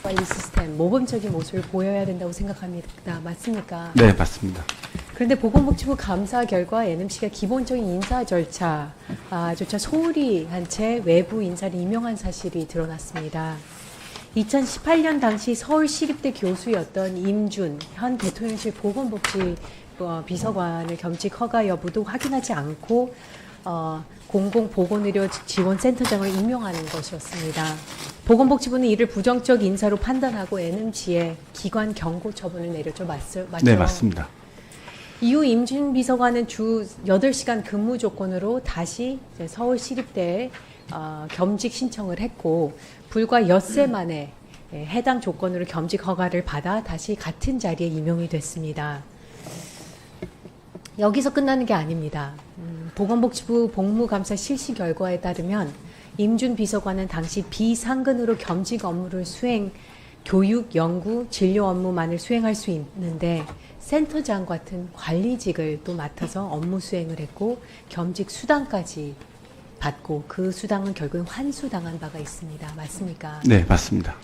관리 시스템, 모범적인 모습을 보여야 된다고 생각합니다. 맞습니까? 네, 맞습니다. 그런데 보건복지부 감사 결과 NMC가 기본적인 인사 절차조차 소홀히 한 채 외부 인사를 임용한 사실이 드러났습니다. 2018년 당시 서울시립대 교수였던 임준 현 대통령실 보건복지 비서관을 겸직 허가 여부도 확인하지 않고 공공보건의료 지원센터장을 임명하는 것이었습니다. 보건복지부는 이를 부정적 인사로 판단하고 NMC에 기관 경고 처분을 내렸죠. 맞죠? 네, 맞습니다. 이후 임준 비서관은 주 8시간 근무 조건으로 다시 서울시립대에 겸직 신청을 했고 불과 엿새 만에 해당 조건으로 겸직 허가를 받아 다시 같은 자리에 임용이 됐습니다. 여기서 끝나는 게 아닙니다. 보건복지부 복무감사 실시 결과에 따르면 임준 비서관은 당시 비상근으로 겸직 업무를 교육, 연구, 진료 업무만을 수행할 수 있는데 센터장 같은 관리직을 또 맡아서 업무 수행을 했고 겸직 수당까지 받고 그 수당은 결국은 환수당한 바가 있습니다. 맞습니까? 네, 맞습니다.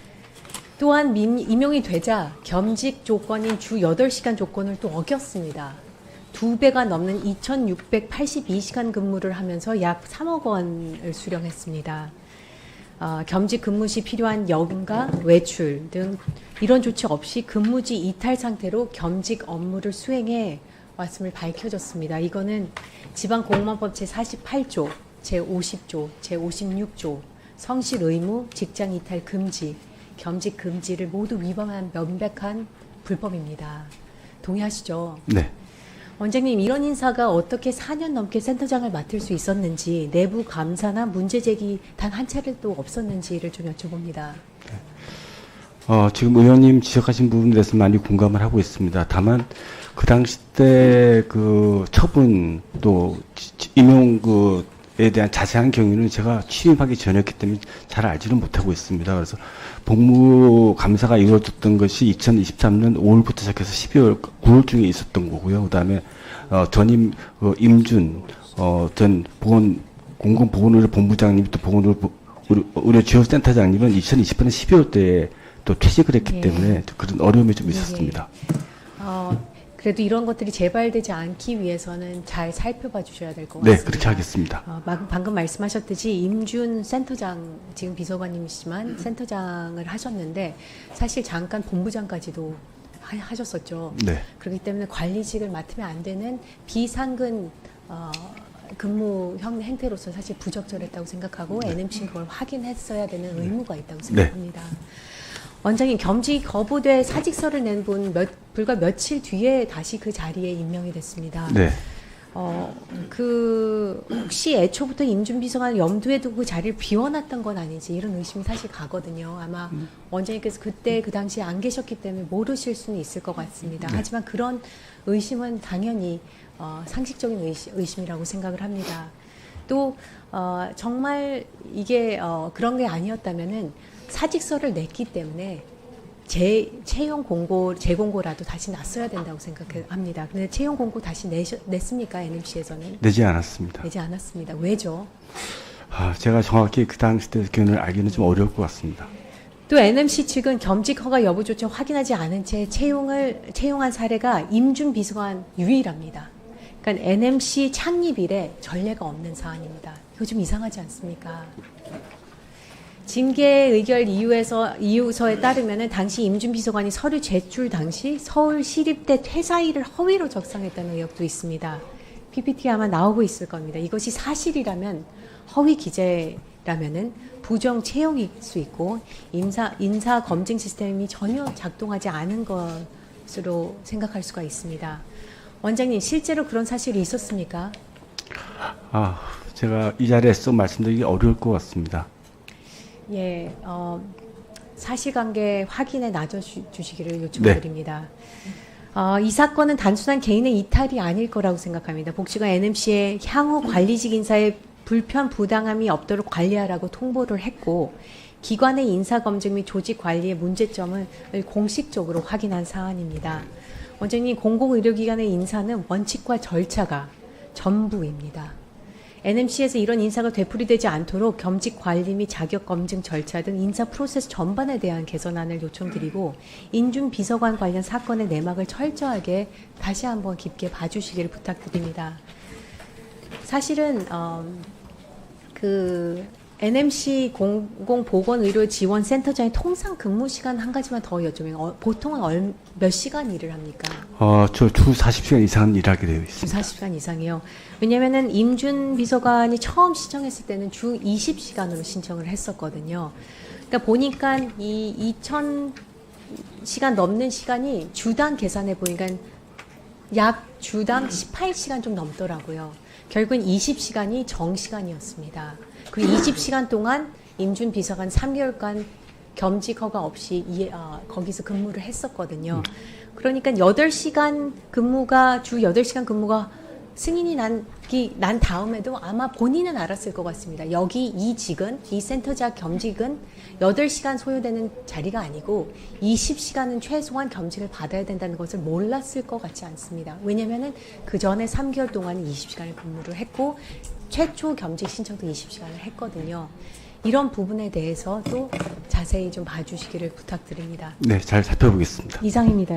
또한 임용이 되자 겸직 조건인 주 8시간 조건을 또 어겼습니다. 2배가 넘는 2,682시간 근무를 하면서 약 3억 원을 수령했습니다. 겸직 근무 시 필요한 연가, 외출 등 이런 조치 없이 근무지 이탈 상태로 겸직 업무를 수행해 왔음을 밝혀졌습니다. 이거는 지방공무원법 제48조, 제50조, 제56조, 성실 의무, 직장 이탈 금지, 겸직 금지를 모두 위반한 명백한 불법입니다. 동의하시죠? 네. 원장님, 이런 인사가 어떻게 4년 넘게 센터장을 맡을 수 있었는지, 내부 감사나 문제 제기 단 한 차례도 없었는지를 좀 여쭤봅니다. 지금 의원님 지적하신 부분에 대해서 많이 공감을 하고 있습니다. 다만 그 당시 때 그 처분 또 임용 에 대한 자세한 경위는 제가 취임하기 전이었기 때문에 잘 알지는 못하고 있습니다. 그래서 복무 감사가 이루어졌던 것이 2023년 5월부터 시작해서 12월 9월중에 있었던 거고요. 그다음에 전임 임준 전 공공보건의료 본부장님 또 보건의료 지원센터장님은 2020년 12월 때에 또 퇴직을 했기 때문에 그런 어려움이 좀 있었습니다. 그래도 이런 것들이 재발되지 않기 위해서는 잘 살펴봐 주셔야 될 것 같습니다. 네, 그렇게 하겠습니다. 방금 말씀하셨듯이 임준 센터장, 지금 비서관님이시지만 센터장을 하셨는데 사실 잠깐 본부장까지도 하셨었죠. 네. 그렇기 때문에 관리직을 맡으면 안 되는 비상근 근무 행태로서 사실 부적절했다고 생각하고 NMC는 그걸 확인했어야 되는 의무가 있다고 생각합니다. 원장님, 겸직 거부돼 사직서를 낸 분 불과 며칠 뒤에 다시 그 자리에 임명이 됐습니다. 네. 혹시 애초부터 임준 비서관을 염두에 두고 그 자리를 비워놨던 건 아닌지 이런 의심이 사실 가거든요. 아마 원장님께서 그때 그 당시에 안 계셨기 때문에 모르실 수는 있을 것 같습니다. 하지만 그런 의심은 당연히 상식적인 의심이라고 생각을 합니다. 또 정말 이게 그런 게 아니었다면은 사직서를 냈기 때문에 채용 재공고라도 다시 났어야 된다고 생각합니다. 그런데 채용 공고 다시 냈습니까? NMC에서는? 내지 않았습니다. 내지 않았습니다. 왜죠? 제가 정확히 그 당시 때 견해를 알기는 좀 어려울 것 같습니다. 또 NMC 측은 겸직 허가 여부조차 확인하지 않은 채 채용한 사례가 임준 비서관 유일합니다. 그러니까 NMC 창립 이래 전례가 없는 사안입니다. 이거 좀 이상하지 않습니까? 징계 의결 이유서에 따르면 당시 임준 비서관이 서류 제출 당시 서울시립대 퇴사일을 허위로 적상했다는 의혹도 있습니다. PPT 아마 나오고 있을 겁니다. 이것이 사실이라면 허위 기재라면은 부정 채용일 수 있고 인사 검증 시스템이 전혀 작동하지 않은 것으로 생각할 수가 있습니다. 원장님, 실제로 그런 사실이 있었습니까? 제가 이 자리에서 말씀드리기 어려울 것 같습니다. 예, 사실관계 확인에 나눠주시기를 요청드립니다. 이 사건은 단순한 개인의 이탈이 아닐 거라고 생각합니다. 복지관 NMC의 향후 관리직 인사에 불편 부당함이 없도록 관리하라고 통보를 했고 기관의 인사검증 및 조직관리의 문제점을 공식적으로 확인한 사안입니다. 원장님, 공공의료기관의 인사는 원칙과 절차가 전부입니다. NMC에서 이런 인사가 되풀이되지 않도록 겸직 관리 및 자격 검증 절차 등 인사 프로세스 전반에 대한 개선안을 요청드리고 인준 비서관 관련 사건의 내막을 철저하게 다시 한번 깊게 봐주시기를 부탁드립니다. 사실은 그 NMC 공공보건의료지원센터장의 통상 근무 시간 한 가지만 더 여쭤보면 보통은 몇 시간 일을 합니까? 저 주 40시간 이상 일하게 되어 있습니다. 40시간 이상이요. 왜냐면은 임준 비서관이 처음 신청했을 때는 주 20시간으로 신청을 했었거든요. 그러니까 보니까 이 2000시간 넘는 시간이 주당 계산해 보니까 약 주당 18시간 좀 넘더라고요. 결국은 20시간이 정시간이었습니다. 그 20시간 동안 임준 비서관 3개월간 겸직 허가 없이 거기서 근무를 했었거든요. 그러니까 8시간 근무가 주 8시간 근무가 승인이 난 다음에도 아마 본인은 알았을 것 같습니다. 여기 이 직은 이 센터장 겸직은 8시간 소요되는 자리가 아니고 20시간은 최소한 겸직을 받아야 된다는 것을 몰랐을 것 같지 않습니다. 왜냐면은 그 전에 3개월 동안 20시간을 근무를 했고 최초 겸직 신청도 20시간을 했거든요. 이런 부분에 대해서 또 자세히 좀 봐주시기를 부탁드립니다. 네, 잘 살펴보겠습니다. 이상입니다.